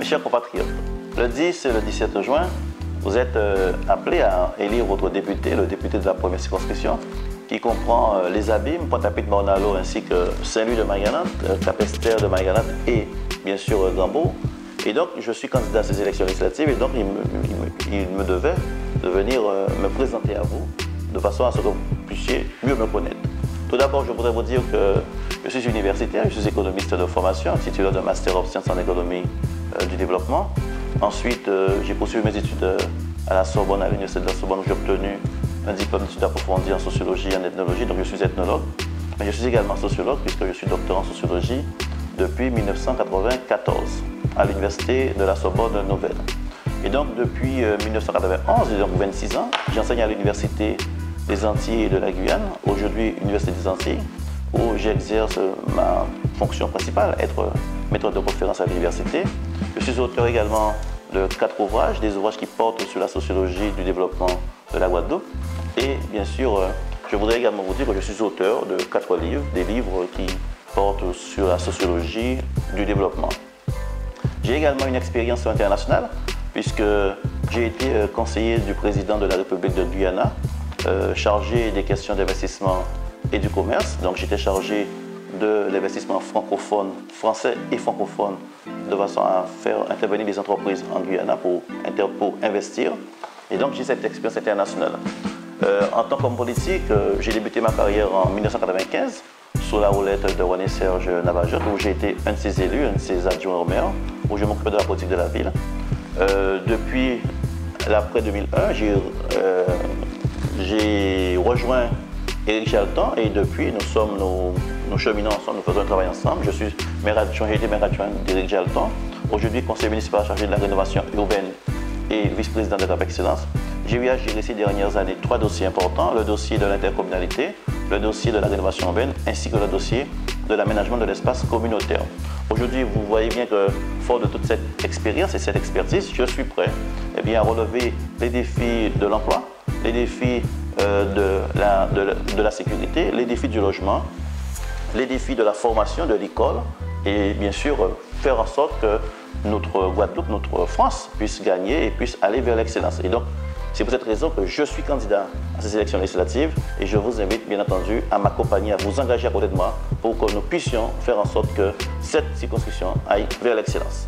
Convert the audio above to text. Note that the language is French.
chers compatriotes, le 10 et le 17 juin, vous êtes appelés à élire votre député, le député de la première circonscription, qui comprend les Abîmes, Pointe-à-Pitre, Morne-à-l'Eau, ainsi que Saint-Louis de Marie-Galante, Capesterre de Marie-Galante et bien sûr Gambourg. Et donc je suis candidat à ces élections législatives et donc il me devait de venir me présenter à vous de façon à ce que vous puissiez mieux me connaître. Tout d'abord, je voudrais vous dire que je suis universitaire, je suis économiste de formation, titulaire d'un Master of Sciences en économie du développement. Ensuite, j'ai poursuivi mes études à la Sorbonne, à l'Université de la Sorbonne, où j'ai obtenu un diplôme d'études approfondies en sociologie et en ethnologie, donc je suis ethnologue. Mais je suis également sociologue, puisque je suis doctorant en sociologie depuis 1994 à l'Université de la Sorbonne Nouvelle. Et donc, depuis 1991, donc 26 ans, j'enseigne à l'Université des Antilles et de la Guyane, aujourd'hui Université des Antilles, où j'exerce ma fonction principale, être maître de conférence à l'université. Je suis auteur également de 4 ouvrages, des ouvrages qui portent sur la sociologie du développement de la Guadeloupe. Et bien sûr, je voudrais également vous dire que je suis auteur de 4 livres, des livres qui portent sur la sociologie du développement. J'ai également une expérience internationale, puisque j'ai été conseiller du président de la République de Guyana, chargé des questions d'investissement et du commerce. Donc j'étais chargé de l'investissement francophone, français et francophone, de façon à faire intervenir les entreprises en Guyana pour investir. Et donc j'ai cette expérience internationale. En tant qu'homme politique, j'ai débuté ma carrière en 1995 sous la houlette de René Serge Navajotte, où j'ai été un de ses élus, un de ses adjoints au maire, où je m'occupais de la politique de la ville. Depuis l'après 2001, j'ai rejoint Éric Jalton et depuis nous cheminons ensemble, nous faisons un travail ensemble. Je suis maire adjoint, j'ai été maire adjoint d'Éric Jalton, aujourd'hui conseiller municipal chargé de la rénovation urbaine et vice-président de l'État Excellence. J'ai eu à gérer ces dernières années 3 dossiers importants, le dossier de l'intercommunalité, le dossier de la rénovation urbaine ainsi que le dossier de l'aménagement de l'espace communautaire. Aujourd'hui, vous voyez bien que, fort de toute cette expérience et cette expertise, je suis prêt à relever les défis de l'emploi, les défis de la sécurité, les défis du logement, les défis de la formation, de l'école et bien sûr faire en sorte que notre Guadeloupe, notre France puisse gagner et puisse aller vers l'excellence. Et donc, c'est pour cette raison que je suis candidat à ces élections législatives et je vous invite bien entendu à m'accompagner, à vous engager à côté de moi pour que nous puissions faire en sorte que cette circonscription aille vers l'excellence.